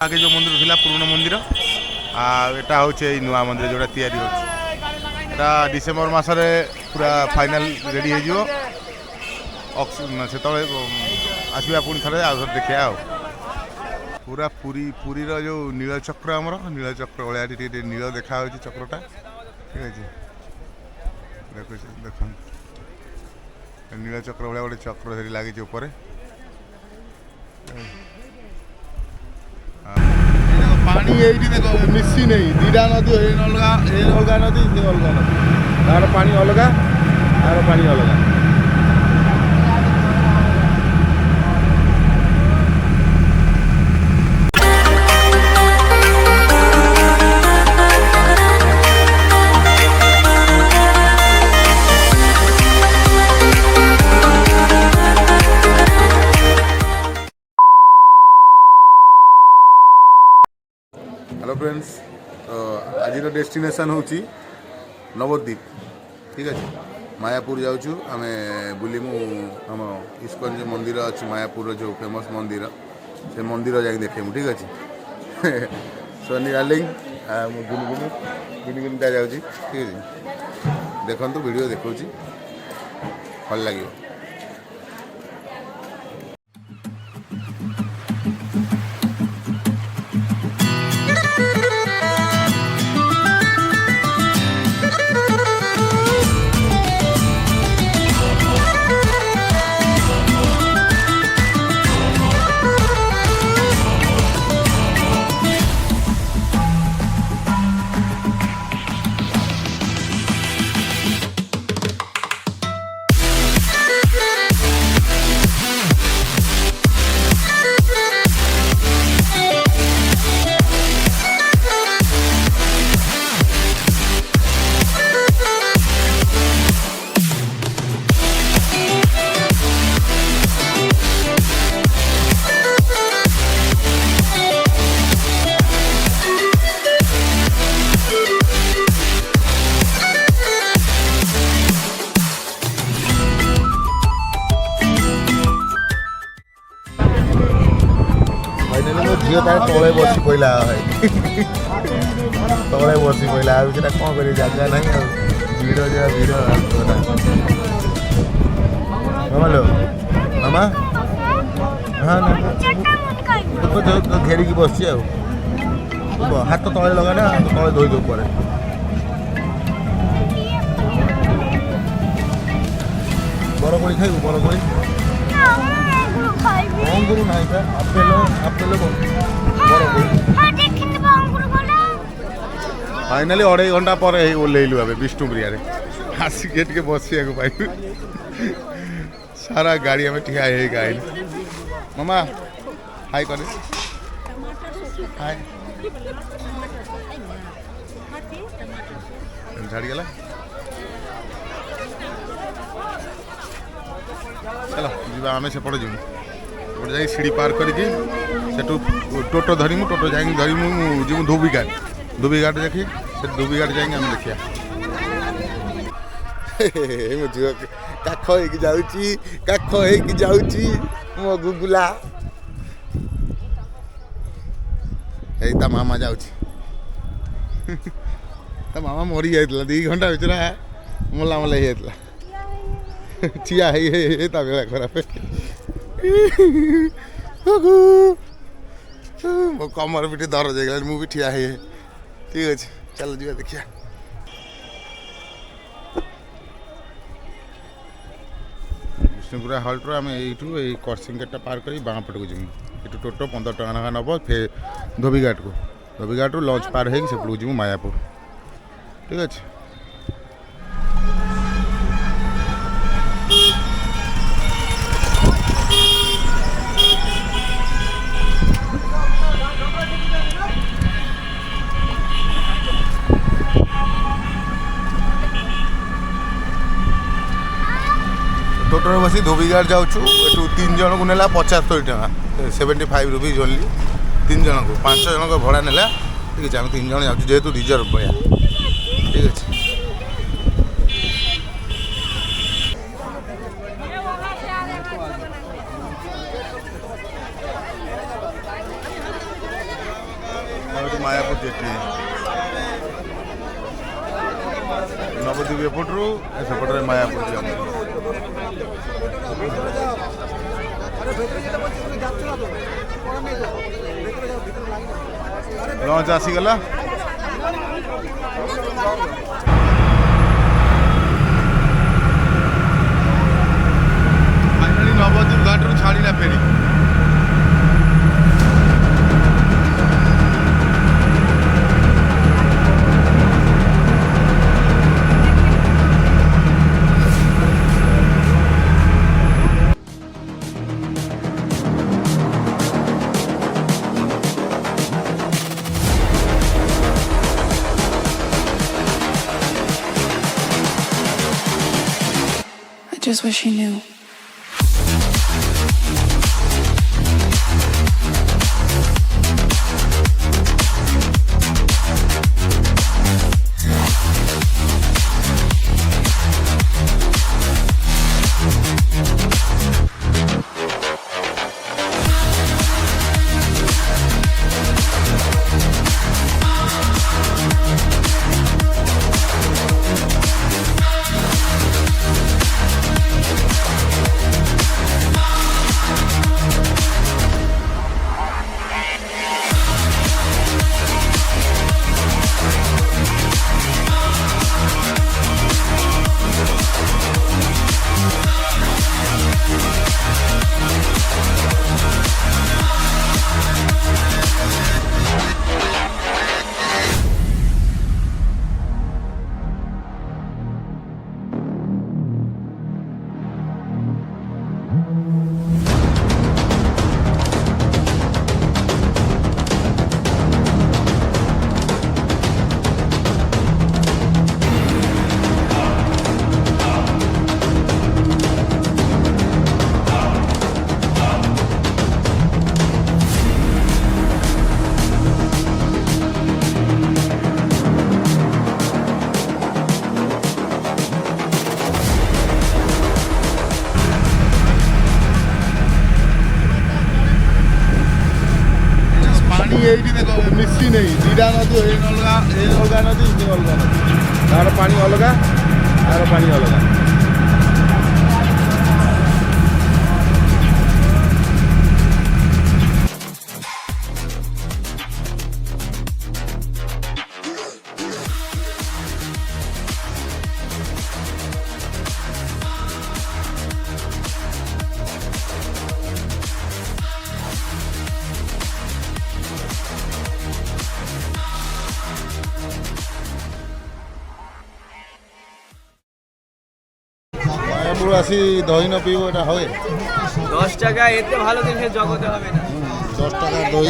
आगे जो मंदिर थिला पुराना मंदिर एटा होचे नुआ मंदिर जोड़ा तैयारी होचे एटा डिसेंबर मासरे पूरा फाइनल रेडी हो जिवो से तले आसबा पुणी थरे आ देखिया पूरा पूरी पूरी रो जो नीलचक्र आमर नीलचक्र भाया नील देखा चक्रटा ठीक है देखो देख नीलचक्र भाया गोटे चक्र लगे ऊपर पानी ये देख मिसी नहीं दीटा नदी अलग नदी से अलग नदी तार पानी अलग तार पानी अलग हेलो फ्रेंड्स तो आज डेस्टिनेशन हूँ नवद्वीप ठीक है मायापुर जाऊँ आम बुलिमु आम इस्कन जो मंदिर अच्छी मायापुर जो फेमस मंदिर से मंदिर जाके देखेमु ठीक अच्छे सोनी डार्लिंग गुनगुनटा जाऊँ ठीक है देखो वीडियो देखा भल लगे झील तले बस पड़ा तले बस पड़ा कौन कर जगह ना भिड़ जा भिड़ हेलो मामा हाँ ना घेरिकी बस हाथ तो तले लगा ना तले धोई दो पर बरकोड़ी खाइबू बरकोड़ी अंगुर ना आपेल आपेल फाइनाली 2.5 घंटा पर ओल्लू ए विष्णुप्रिया आसिक टे बसिया पाइबू सारा गाड़ी आम ठिया आइल मामा हाय करे हाय छाड़गला चलो जी आम सेपटे जीव गोटे जा सीढ़ी पार करके टोटो धरमु टोटो जा धरमु जी धोबीघाट देखिए से धोबीघाट जाएंगे आम देखिया मो काख जाऊँगी मो गुगुला ता मामा जाऊँगी ता मामा मरी जाता 2 घंटा भर मला मला ठिया है बेला खराब मो कमर भी दर्द हो गला मुझे ठिया है ठीक अच्छे चल जी देखिया विष्णुपुरा हल्ट्रु आम यू क्रसिंग गेटा पार कर बाँ पटक जीमु ये टोटो 15 टका ना नब फे धोबीघाट रु लंच पार हो जीमु मायापुर ठीक अच्छे टोटो बस धोबीघाट जाऊँ एटू 3 जन को नेला 75 टका 75 रुपीज ओनली 3 जन को 5 जन को भड़ा नेला ठीक है 3 जन जाऊँ जेहेतु रिजर्व भैया ठीक है मायापुर जेठी नवद्वीप एपटू सेपटे मायापुर लंच आसीगला फाइनाली नवद्वीप घाट रू छाड़ा फेरी Just wish he knew. এইটি দেখো মিশি নেই দুইটা নদী এই অলগা নদী এই অলগা নদী তার পানি অলগা আর পানি অলগা মায়াপুর আসি দই না পিব এটা হবে 10 টাকা এতে ভালো জিনিস জগতে হবে না 10 টাকার দই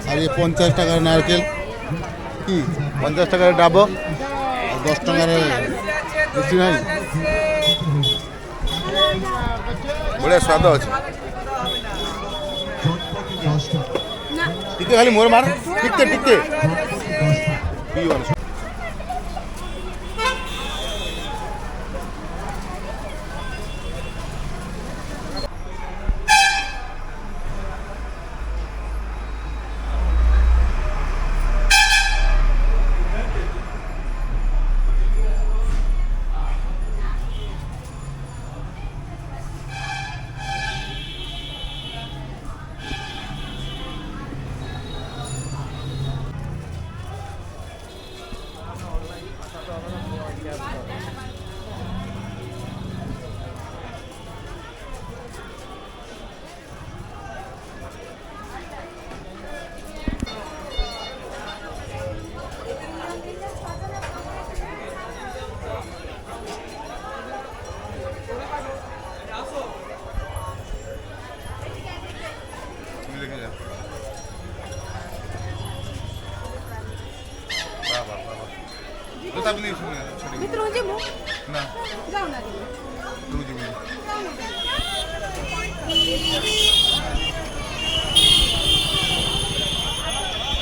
আর 50 টাকার নারকেল কি 50 টাকার ডাব আর 10 টাকার বেশি নাই বড়িয়া স্বাদ আছে টিকে খালি মোর মার টিকতে টিকতে পিও ভিতরে যাবো না যাও না তুমি যাবে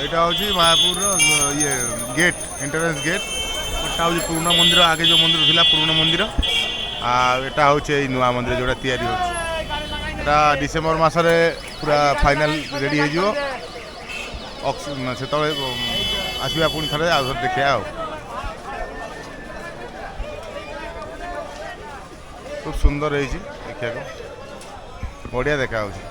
এটা হচ্ছে মায়াপুর ইয়ে গেট এন্ট্রান্স গেট এটা হচ্ছে পুরোনো মন্দির আগে যে মন্দির ছিল পুরোনো মন্দির আর এটা হচ্ছে এই নূয়া মন্দির যেটা তৈরি হচ্ছে এটা ডিসেম্বর মাসে পুরা ফাইনাল রেডি হয়ে যাব ସେତେବେଳେ ଆସିବା ପୁଣି ଥରେ ଆଉ ଥରେ ଦେଖିବା ଆଉ। খুব সুন্দর হয়েছে দেখা বড়িয়া দেখা হচ্ছে।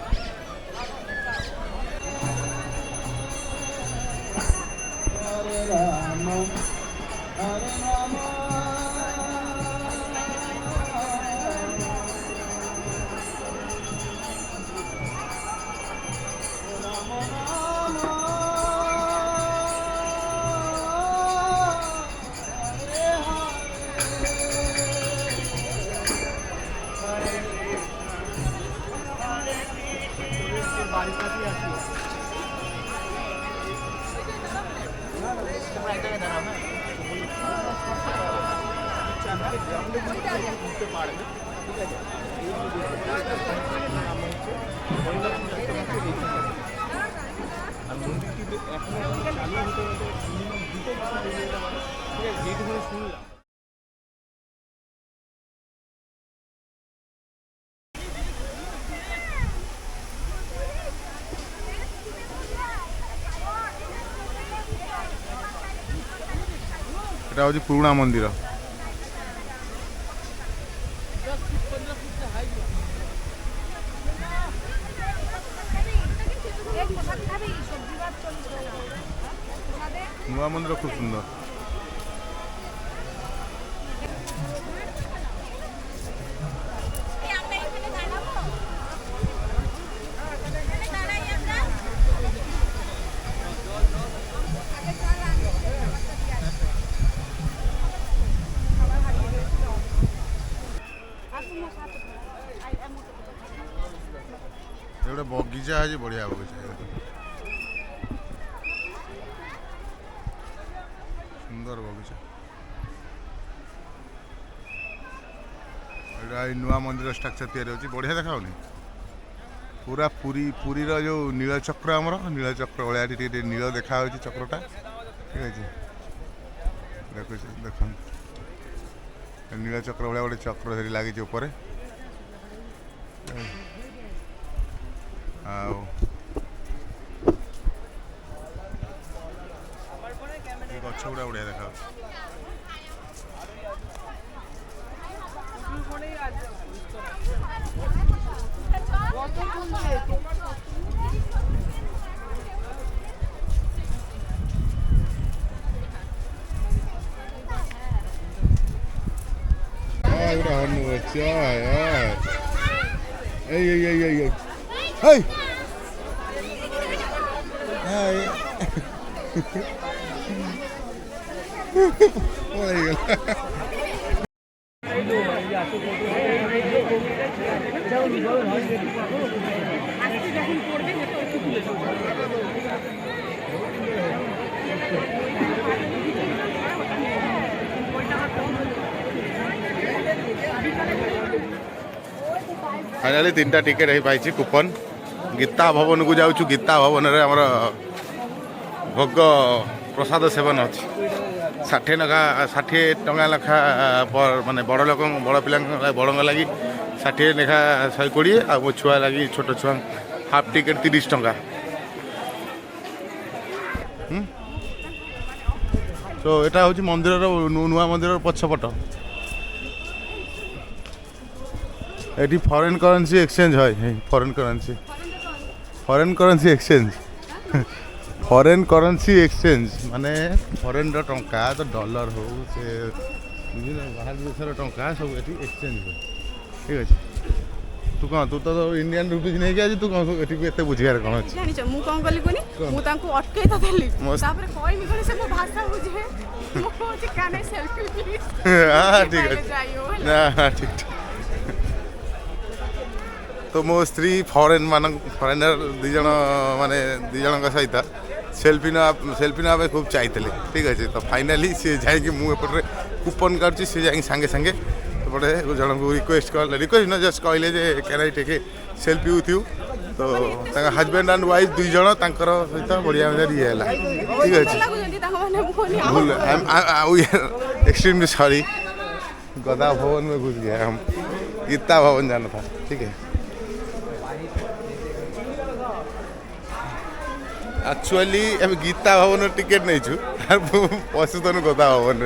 এটা হচ্ছে পুরোনা মন্দির। নূয়া মন্দির খুব সুন্দর। ଗୋଟେ ବଗିଚା ଅଛି, ବଢିଆ ବଗିଚା, ସୁନ୍ଦର ବଗିଚା। ଏଇଟା ଏଇ ନୂଆ ମନ୍ଦିର ଷ୍ଟ୍ରକ୍ଚର ତିଆରି ହେଉଛି, ବଢିଆ ଦେଖାଯାଉନି? ପୁରା ପୁରୀର ଯେଉଁ ନୀଳଚକ୍ର, ଆମର ନୀଳଚକ୍ର ଭଳିଆ ଏଠି ଟିକେ ନୀଳ ଦେଖାଯାଉଛି ଚକ୍ରଟା, ଠିକ୍ ଅଛି। ଦେଖନ୍ତୁ ନୀଳଚକ୍ର ଭଳିଆ ଗୋଟେ ଚକ୍ର ସେଠି ଲାଗିଛି ଉପରେ। ଆଉ ଗଛ ଗୁଡ଼ା ବଢ଼ିଆ ଦେଖାଯାଉଛି। ଗୋଟେ ହର୍ନ ଅଛି। ଏଇ ହେଇ फाइनाली 3टा टिकेट हो पाई कूपन। गीता भवन को जाऊँ, गीता भवन में आमर भोग प्रसाद सेवन अच्छी 60 टंका लेखा माने बड़ लोक बड़ पिला बड़ लगी 60 लेखा 120 आ मो छुआ लगी छोट छुआ हाफ टिकेट 30 टंका। तो यहाँ हूँ मंदिर नुआ मंदिर पछपट। ये फॉरेन करेंसी एक्सचेंज है, foreign currency exchange foreign currency exchange माने फॉरेन टंका तो डॉलर हो से बाहर देशर टंका सब ये एक्सचेंज हो, ठीक अच्छे। तू कौन तू तो इंडियन रुपीज नहीं कि तू कौन एटी एते बुझियार कौन अछि जानि छ मु कौन कली कोनी मु तांको अटकै त देली तापर कोई नि कोनी से मो भाषा बुझे मो जे काने सेल्फी प्लीज। हां ठीक है ना, ठीक। तो मो स्त्री फॉरेनर दुई जन माने दुई जन सहित सेल्फी ना खूब चाहिए, ठीक अच्छे। तो फाइनाली सी जाकि मुझे कूपन काटुची सी जा सांगे सांगे पटे जन को रिक्वेस्ट न जस्ट कहले जे can I take a selfie with you. तो हजबैंड एंड वाइफ दुई जन सहित बढ़िया ये है, ठीक अच्छे। भूल वी आर एक्सट्रीमली सॉरी, गदा भवन में घुस गया हम, गीता भवन जाना था, ठीक है। एक्चुअली आम गीता भवन टिकेट नहीं पशुधन गदा भवन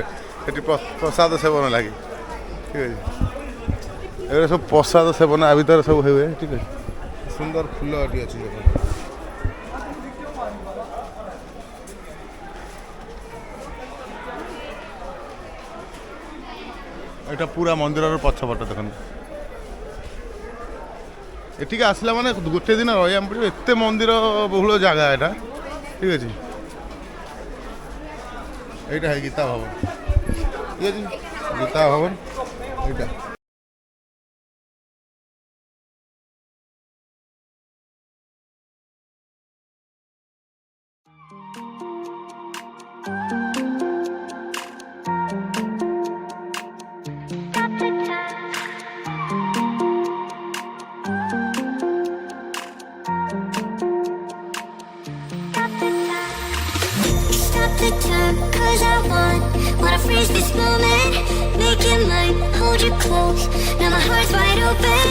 प्रसाद सेवन लगे ठीक है ये सब प्रसाद सेवन आ भर सब हुए ठीक है सुंदर फूल अच्छी এটা পুরা মন্দিরের পছপট দেখুন এটিকে আসলে মানে গোটে দিন রহা পড়ে এত মন্দির বহুল জায়গা এটা ঠিক আছে এইটা হয় গীতা ভবন ঠিক আছে গীতা ভবন এইটা The time, 'cause I wanna freeze this moment, make it mine, hold you close. Now my heart's wide open.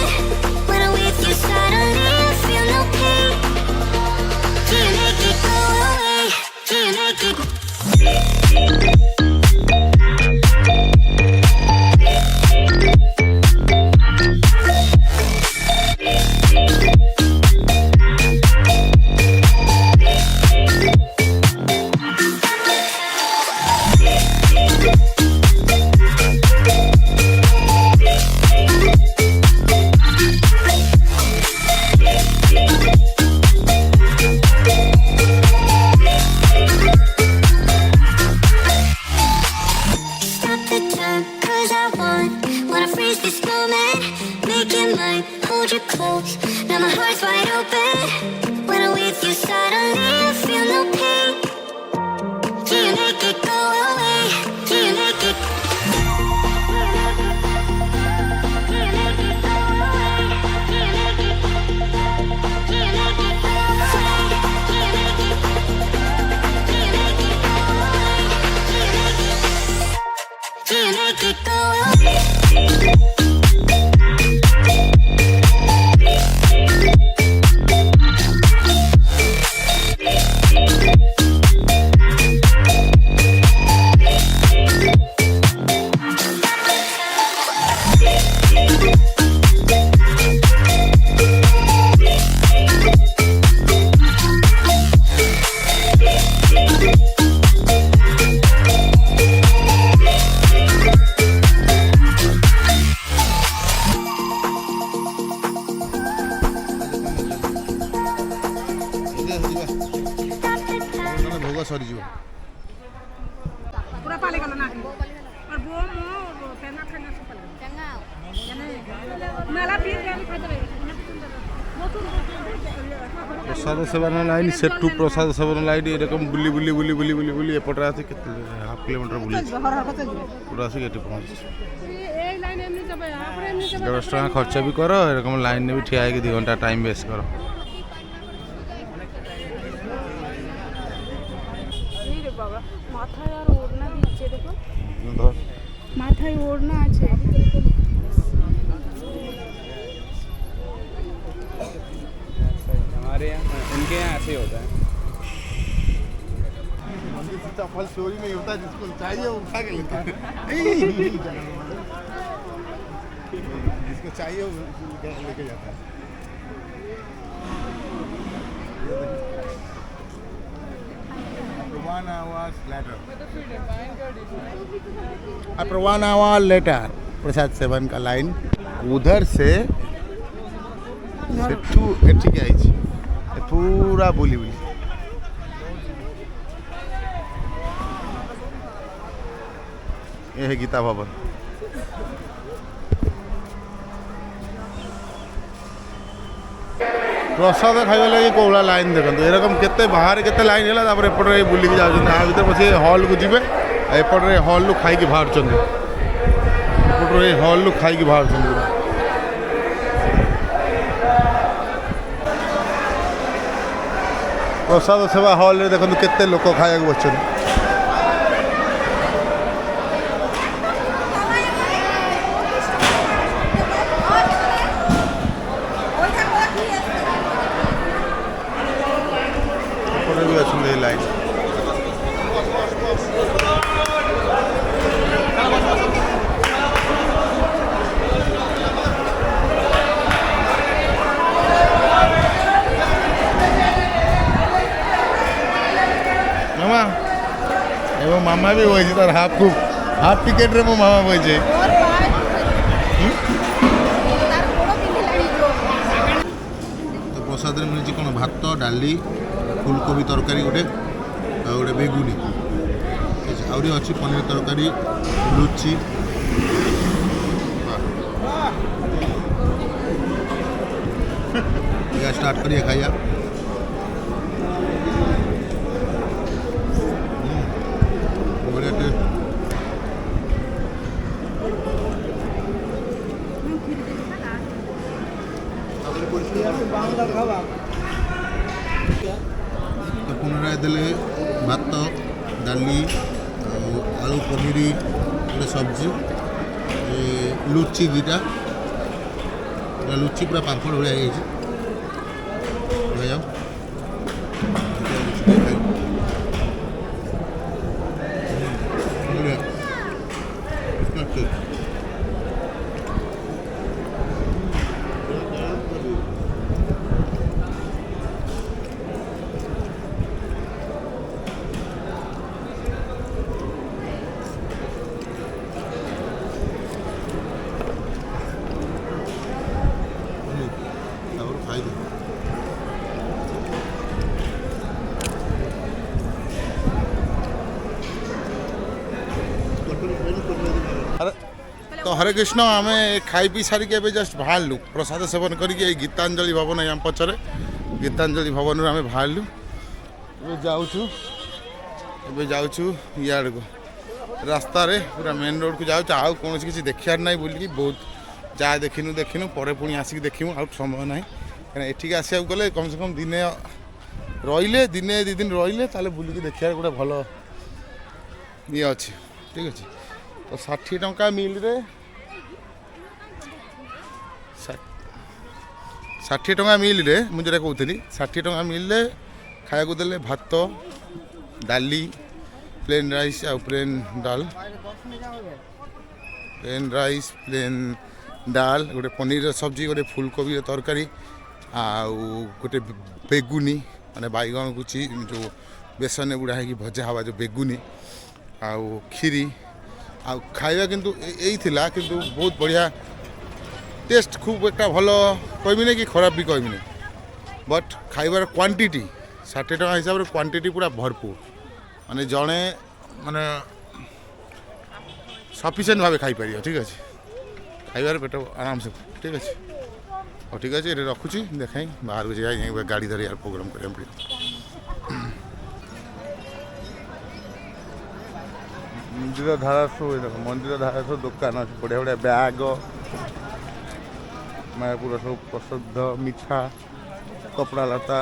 When I'm with you, suddenly I feel no pain. Do you make it go away? Do you make it? Prasad seven line Sethu Prasad seven line एरकम बुली बुली बुली बुली बुली बुली एपटे आसी के half kilometre बुली पूरा आसी eighty पहुँच 10 टका खर्च भी कर एरकम लाइन में भी ठिया 2 घंटा टाइम वेस्ट कर মাথায় ওড়না আছে हमारे यहाँ इनके यहाँ ऐसे होता है चप्पल चोरी नहीं होता जिसको चाहिए वो उठा के लेता है जिसको चाहिए वो लेके जाता है आफ्टर 1 आवर लेटर प्रसाद सेवन का लाइन उधर से सेठू एठिक आई पूरा बुली बुली ये है गीता भवन प्रसाद खाଇବା ଲାଗି କୋଉला लाइन देखते एरकम केते बाहर केते लाइन है एपटे बुलिकी जाऊँ आ भर बस हॉल को जी एपटे हॉल रु खाई बाहर एपटे हॉल रु खाई बाहर प्रसाद सेवा हॉल रे देखो केते लोक खाया बस মামা এবং মামা বি বইছে তার হাফ টিকেটরে মো মামা বইছে তো প্রসাদরে মিলছে কোন ভাত ডালি ফুলকোবি তরকারি গোটে আর গোটে বেগুনি আহরি অছি পনির তরকারি লুচি স্টার্ট করিए खाइया बढ़िया टेस्ट तो पुनराय देले भात डाली आलू पनीर गोटे सब्जी लुची दुटा लुची पूरा पांपड़ भाया जाओ तो हरे कृष्ण आम खाई पी सारिक जस्ट बाहरलु प्रसाद सेवन करके गीतांजलि भवन यहाँ पचरे गीतांजलि भवन आम बाहरलु जाऊँ इाड़ को रास्ता रे पूरा मेन रोड को जाऊँ आउ कौन किसी देखार ना बोलिकी बहुत जहाँ देखिनु पर पुणी आसिक देखू आउ समय ना कहीं एठिक आसा गले कम से कम दिने रहिले दिने दी दिन रहिले ताले बुलिकी देखियार गोटे भल ये अच्छे ठीक अच्छे तो 60 टंका मिल रे 60 टंका मिल रे मुझे कहती 60 टंका मिल रे खाया को देले भात डाली प्लेन राइस आ प्लेन डाल प्लेन राइस प्लेन डाल गोटे पनीर सब्जी गोटे फुलकोबी तरकारी आउ गोटे बेगुनी माने बैगन को जो बेसन बुढ़ा है भजा हवा जो बेगुनी आउ खीरी आ खाଇବା କିନ୍ତୁ ଏଇ ଥିଲା କିନ୍ତୁ ବହୁତ ବଢ଼ିଆ टेस्ट खूब एक भल कहबी नहीं कि खराब भी कहबी नहीं बट खाइबार क्वांटिटी 60 टका हिसाब से क्वांटिटी पूरा भरपूर माने जड़े माने सफिशिएंट भाव खाई पार ठीक अच्छे खाइबार पेट आराम से ठीक अच्छे और ठीक अच्छे ये रखुची देखाई बाहर को जाए गाड़ी धरी यार प्रोग्राम करें मंदिर धारा सब देख मंदिर धारा सब दुकान अच्छे बढ़िया बढ़िया बैग मायापुर सब प्रसिद्ध मिठा कपड़ा लता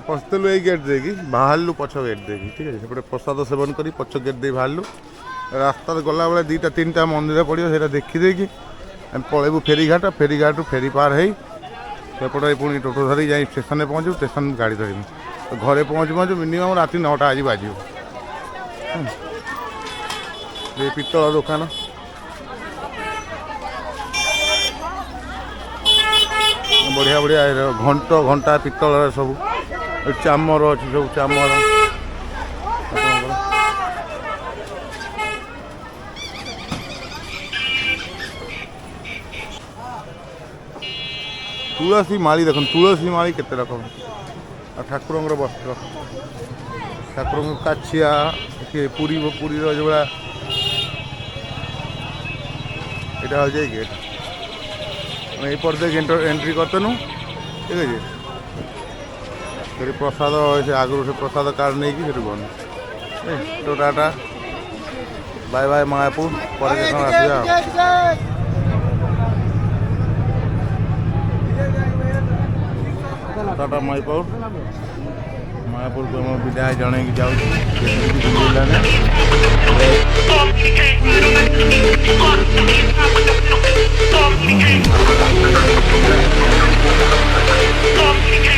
पशलु यही गेट देगी बाहरलु पछ गेट देगी ठीक है सेपटे प्रसाद सेवन कर पछ गेट दे बाहरलु रास्ता गला बेले 2टा 3टा मंदिर पड़ो से देखीदेकि पलैबू फेरीघाट फेरीघाटू फेरी पार है सेपटे पुणी टोटो धरी जा स्टेशन में पहुँचू स्टेशन गाड़ी धरमी घरे पहुँचू पहुँचू मिनिमम राति 9टा आज बाजू ये पितल दुकान बढ़िया बढ़िया घंटा पितल सब चामर अच्छी सब चामर तुलसी माली देख तुलसी माली केते रकम ठाकुर वस्त्र ठाकुर काछिया पूरी पूरी जो भाया यहाँ हो गेट यहीपर देख एंट्री करते नु ठीक है फिर प्रसाद से आगुरी से प्रसाद कार्ड नहीं कि गन तो टाटा बाय बाय मायापुर पर टाटा मायापुर मायापुर को विदाय जन की जाऊँ Complicated.